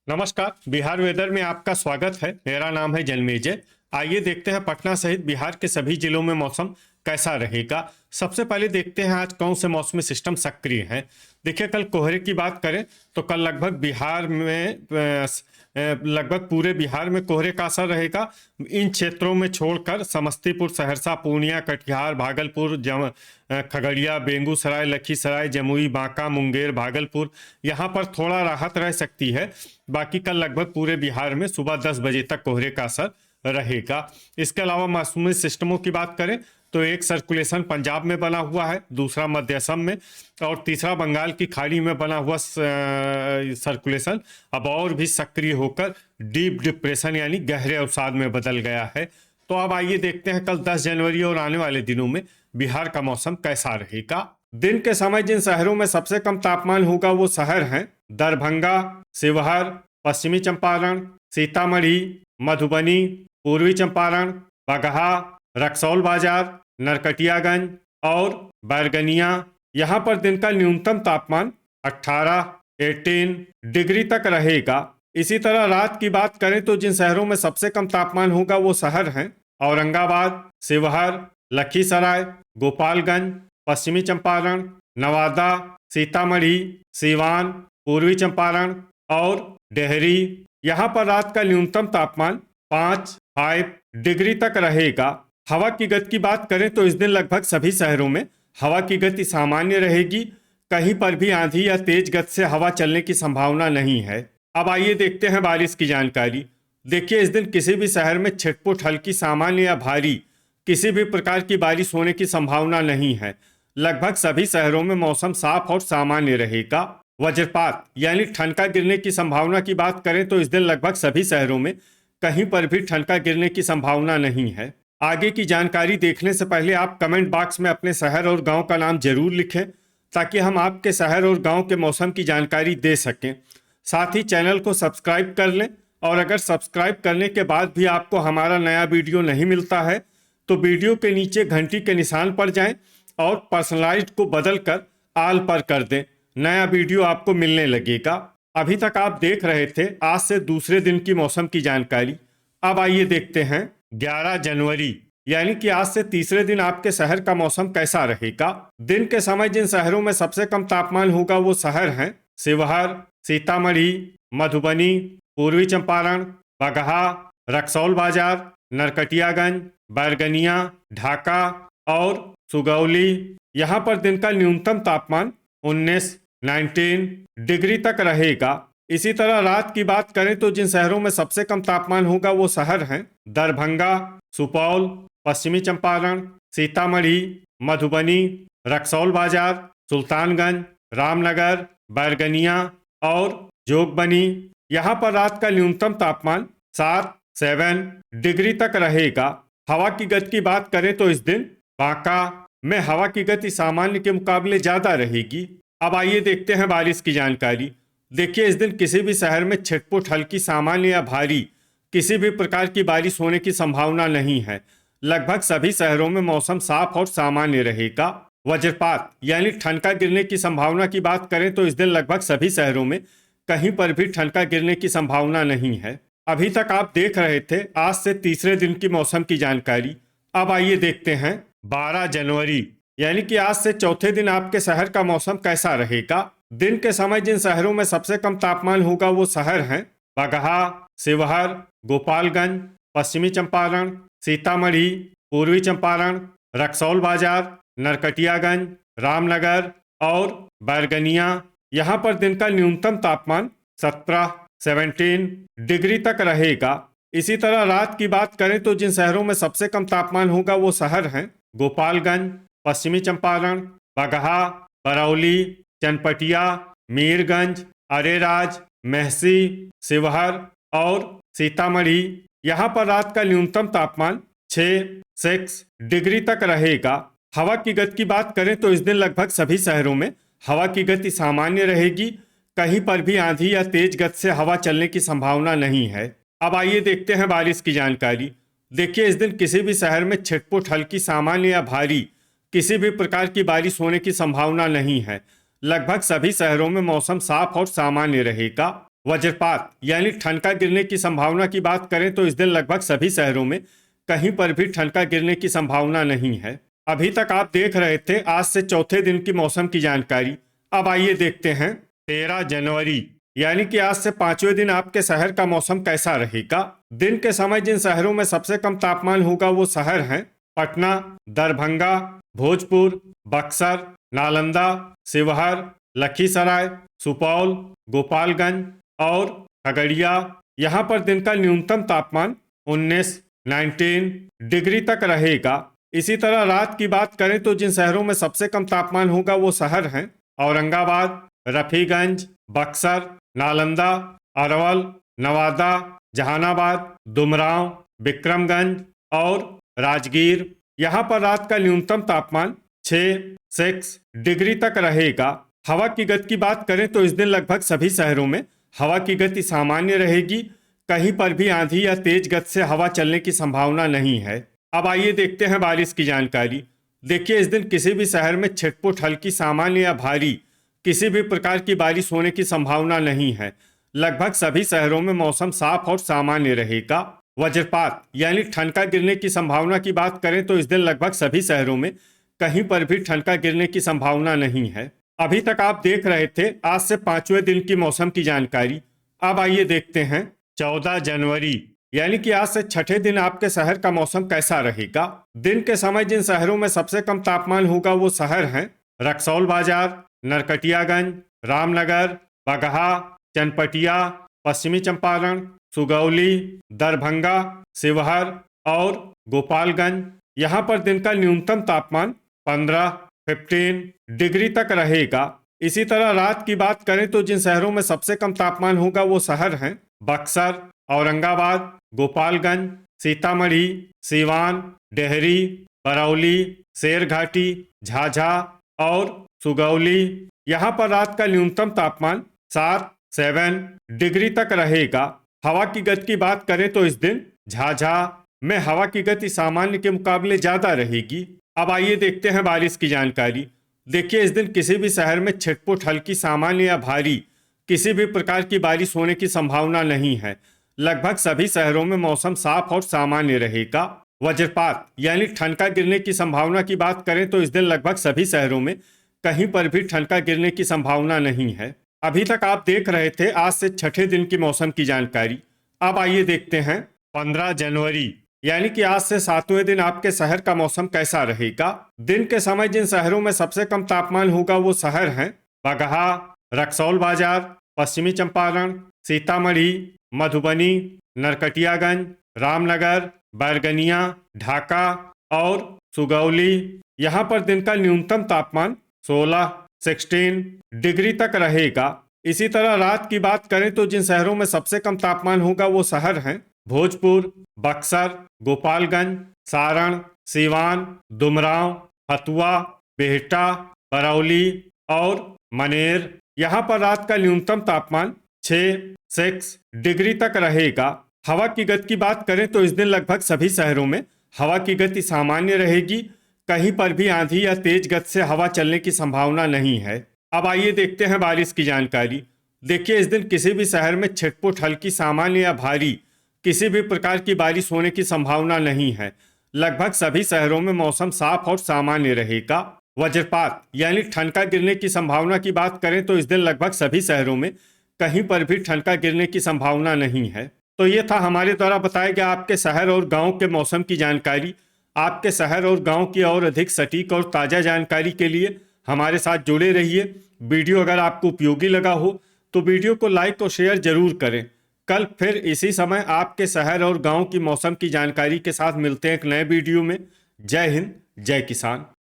नमस्कार। बिहार वेदर में आपका स्वागत है। मेरा नाम है जन्मेजय। आइए देखते हैं पटना सहित बिहार के सभी जिलों में मौसम कैसा रहेगा। सबसे पहले देखते हैं आज कौन से मौसमी सिस्टम सक्रिय हैं। देखिए, कल कोहरे की बात करें तो कल लगभग बिहार में लगभग पूरे बिहार में कोहरे का असर रहेगा। इन क्षेत्रों में छोड़कर समस्तीपुर, सहरसा, पूर्णिया, कटिहार, भागलपुर, खगड़िया, बेगूसराय, लखीसराय, जमुई, बांका, मुंगेर, भागलपुर, यहाँ पर थोड़ा राहत रह सकती है। बाकी कल लगभग पूरे बिहार में सुबह 10 बजे तक कोहरे का असर रहेगा। इसके अलावा मौसमी सिस्टमों की बात करें तो एक सर्कुलेशन पंजाब में बना हुआ है, दूसरा मध्य असम में और तीसरा बंगाल की खाड़ी में बना हुआ सर्कुलेशन अब और भी सक्रिय होकर डीप डिप्रेशन यानी गहरे अवसाद में बदल गया है। तो अब आइए देखते हैं कल 10 जनवरी और आने वाले दिनों में बिहार का मौसम कैसा रहेगा। दिन के समय जिन शहरों में सबसे कम तापमान होगा वो शहर हैं दरभंगा, शिवहर, पश्चिमी चंपारण, सीतामढ़ी, मधुबनी, पूर्वी चंपारण, बगहा, रक्सौल बाजार, नरकटियागंज और बैरगनिया। यहाँ पर दिन का न्यूनतम तापमान 18 डिग्री तक रहेगा। इसी तरह रात की बात करें तो जिन शहरों में सबसे कम तापमान होगा वो शहर हैं औरंगाबाद, शिवहर, लखीसराय, गोपालगंज, पश्चिमी चंपारण, नवादा, सीतामढ़ी, सीवान, पूर्वी चंपारण और डेहरी। यहाँ पर रात का न्यूनतम तापमान 5 डिग्री तक रहेगा। हवा की गति की बात करें तो इस दिन लगभग सभी शहरों में हवा की गति सामान्य रहेगी। कहीं पर भी आंधी या तेज गति से हवा चलने की संभावना नहीं है। अब आइए देखते हैं बारिश की जानकारी। देखिए, इस दिन किसी भी शहर में छिटपुट, हल्की, सामान्य या भारी किसी भी प्रकार की बारिश होने की संभावना नहीं है। लगभग सभी शहरों में मौसम साफ और सामान्य रहेगा। वज्रपात यानी ठनका गिरने की संभावना की बात करें तो इस दिन लगभग सभी शहरों में कहीं पर भी ठनका गिरने की संभावना नहीं है। आगे की जानकारी देखने से पहले आप कमेंट बॉक्स में अपने शहर और गांव का नाम जरूर लिखें ताकि हम आपके शहर और गांव के मौसम की जानकारी दे सकें। साथ ही चैनल को सब्सक्राइब कर लें और अगर सब्सक्राइब करने के बाद भी आपको हमारा नया वीडियो नहीं मिलता है तो वीडियो के नीचे घंटी के निशान पर जाएं और पर्सनलाइज्ड को बदल कर आल पर कर दें। नया वीडियो आपको मिलने लगेगा। अभी तक आप देख रहे थे आज से दूसरे दिन की मौसम की जानकारी। अब आइए देखते हैं 11 जनवरी यानी कि आज से तीसरे दिन आपके शहर का मौसम कैसा रहेगा। दिन के समय जिन शहरों में सबसे कम तापमान होगा वो शहर हैं शिवहर, सीतामढ़ी, मधुबनी, पूर्वी चंपारण, बगहा, रक्सौल बाजार, नरकटियागंज, बैरगनिया, ढाका और सुगौली। यहाँ पर दिन का न्यूनतम तापमान 19 डिग्री तक रहेगा। इसी तरह रात की बात करें तो जिन शहरों में सबसे कम तापमान होगा वो शहर हैं दरभंगा, सुपौल, पश्चिमी चंपारण, सीतामढ़ी, मधुबनी, रक्सौल बाजार, सुल्तानगंज, रामनगर, बैरगनिया और जोगबनी। यहाँ पर रात का न्यूनतम तापमान 7 डिग्री तक रहेगा। हवा की गति की बात करें तो इस दिन बांका में हवा की गति सामान्य के मुकाबले ज्यादा रहेगी। अब आइए देखते हैं बारिश की जानकारी। देखिए, इस दिन किसी भी शहर में छिटपुट, हल्की, सामान्य या भारी किसी भी प्रकार की बारिश होने की संभावना नहीं है। लगभग सभी शहरों में मौसम साफ और सामान्य रहेगा। वज्रपात यानी ठनका गिरने की संभावना की बात करें तो इस दिन लगभग सभी शहरों में कहीं पर भी ठनका गिरने की संभावना नहीं है। अभी तक आप देख रहे थे आज से तीसरे दिन की मौसम की जानकारी। अब आइए देखते हैं 12 जनवरी यानी कि आज से चौथे दिन आपके शहर का मौसम कैसा रहेगा। दिन के समय जिन शहरों में सबसे कम तापमान होगा वो शहर हैं बगहा, शिवहर, गोपालगंज, पश्चिमी चंपारण, सीतामढ़ी, पूर्वी चंपारण, रक्सौल बाजार, नरकटियागंज, रामनगर और बैरगनिया। यहाँ पर दिन का न्यूनतम तापमान 17 डिग्री तक रहेगा। इसी तरह रात की बात करें तो जिन शहरों में सबसे कम तापमान होगा वो शहर हैं गोपालगंज, पश्चिमी चंपारण, बगहा, बरौली, चनपटिया, मीरगंज, अरेराज, मेहसी, शिवहर और सीतामढ़ी। यहाँ पर रात का न्यूनतम तापमान 6 डिग्री तक रहेगा। हवा की गति की बात करें तो इस दिन लगभग सभी शहरों में हवा की गति सामान्य रहेगी। कहीं पर भी आंधी या तेज गति से हवा चलने की संभावना नहीं है। अब आइए देखते हैं बारिश की जानकारी। देखिए, इस दिन किसी भी शहर में छिटपुट, हल्की, सामान्य या भारी किसी भी प्रकार की बारिश होने की संभावना नहीं है। लगभग सभी शहरों में मौसम साफ और सामान्य रहेगा। वज्रपात यानी ठनका गिरने की संभावना की बात करें तो इस दिन लगभग सभी शहरों में कहीं पर भी ठनका गिरने की संभावना नहीं है। अभी तक आप देख रहे थे आज से चौथे दिन की मौसम की जानकारी। अब आइए देखते हैं 13 जनवरी यानी कि आज से 5वें दिन आपके शहर का मौसम कैसा रहेगा। दिन के समय जिन शहरों में सबसे कम तापमान होगा वो शहर हैं पटना, दरभंगा, भोजपुर, बक्सर, नालंदा, शिवहर, लखीसराय, सुपौल, गोपालगंज और खगड़िया। यहाँ पर दिन का न्यूनतम तापमान 19 डिग्री तक रहेगा। इसी तरह रात की बात करें तो जिन शहरों में सबसे कम तापमान होगा वो शहर हैं औरंगाबाद, रफीगंज, बक्सर, नालंदा, अरवल, नवादा, जहानाबाद, दुमराव, विक्रमगंज और राजगीर। यहाँ पर रात का न्यूनतम तापमान 6 डिग्री तक रहेगा। हवा की गति की बात करें तो इस दिन लगभग सभी शहरों में हवा की गति सामान्य रहेगी। कहीं पर भी आंधी या तेज गति से हवा चलने की संभावना नहीं है। अब आइए देखते हैं बारिश की जानकारी। देखिए इस दिन किसी भी शहर में छिटपुट हल्की सामान्य या भारी किसी भी प्रकार की बारिश होने की संभावना नहीं है। लगभग सभी शहरों में मौसम साफ और सामान्य रहेगा। वज्रपात यानी ठनका गिरने की संभावना की बात करें तो इस दिन लगभग सभी शहरों में कहीं पर भी ठनका गिरने की संभावना नहीं है। अभी तक आप देख रहे थे आज से 5वें दिन की मौसम की जानकारी। अब आइए देखते हैं 14 जनवरी यानी कि आज से छठे दिन आपके शहर का मौसम कैसा रहेगा। दिन के समय जिन शहरों में सबसे कम तापमान होगा वो शहर हैं रक्सौल बाजार, नरकटियागंज, रामनगर, बगहा, चनपटिया, पश्चिमी चंपारण, सुगौली, दरभंगा, शिवहर और गोपालगंज। यहाँ पर दिन का न्यूनतम तापमान 15 डिग्री तक रहेगा। इसी तरह रात की बात करें तो जिन शहरों में सबसे कम तापमान होगा वो शहर हैं बक्सर, औरंगाबाद, गोपालगंज, सीतामढ़ी, सीवान, डेहरी, बरौली, शेरघाटी, झाझा और सुगौली। यहाँ पर रात का न्यूनतम तापमान 7 डिग्री तक रहेगा। हवा की गति की बात करें तो इस दिन झाझा में हवा की गति सामान्य के मुकाबले ज्यादा रहेगी। अब आइए देखते हैं बारिश की जानकारी। देखिए इस दिन किसी भी शहर में छिटपुट हल्की सामान्य या भारी किसी भी प्रकार की बारिश होने की संभावना नहीं है। लगभग सभी शहरों में मौसम साफ और सामान्य रहेगा। वज्रपात यानी ठनका गिरने की संभावना की बात करें तो इस दिन लगभग सभी शहरों में कहीं पर भी ठनका गिरने की संभावना नहीं है। अभी तक आप देख रहे थे आज से छठे दिन की मौसम की जानकारी। अब आइए देखते हैं 15 जनवरी यानी कि आज से 7वें दिन आपके शहर का मौसम कैसा रहेगा। दिन के समय जिन शहरों में सबसे कम तापमान होगा वो शहर हैं बगहा, रक्सौल बाजार, पश्चिमी चंपारण, सीतामढ़ी, मधुबनी, नरकटियागंज, रामनगर, बैरगनिया, ढाका और सुगौली। यहाँ पर दिन का न्यूनतम तापमान 16 डिग्री तक रहेगा। इसी तरह रात की बात करें तो जिन शहरों में सबसे कम तापमान होगा वो शहर हैं भोजपुर, बक्सर, गोपालगंज, सारण, सीवान, दुमराव, हथुआ, बिहटा, बरौली और मनेर। यहाँ पर रात का न्यूनतम तापमान 6 डिग्री तक रहेगा। हवा की गति की बात करें तो इस दिन लगभग सभी शहरों में हवा की गति सामान्य रहेगी। कहीं पर भी आंधी या तेज गति से हवा चलने की संभावना नहीं है। अब आइए देखते हैं बारिश की जानकारी। देखिए इस दिन किसी भी शहर में छिटपुट हल्की सामान्य या भारी किसी भी प्रकार की बारिश होने की संभावना नहीं है। लगभग सभी शहरों में मौसम साफ और सामान्य रहेगा। वज्रपात यानी ठनका गिरने की संभावना की बात करें तो इस दिन लगभग सभी शहरों में कहीं पर भी ठनका गिरने की संभावना नहीं है। तो ये था हमारे द्वारा बताया गया आपके शहर और गांव के मौसम की जानकारी। आपके शहर और गांव की और अधिक सटीक और ताज़ा जानकारी के लिए हमारे साथ जुड़े रहिए। वीडियो अगर आपको उपयोगी लगा हो तो वीडियो को लाइक और शेयर जरूर करें। कल फिर इसी समय आपके शहर और गांव की मौसम की जानकारी के साथ मिलते हैं एक नए वीडियो में। जय हिंद, जय किसान।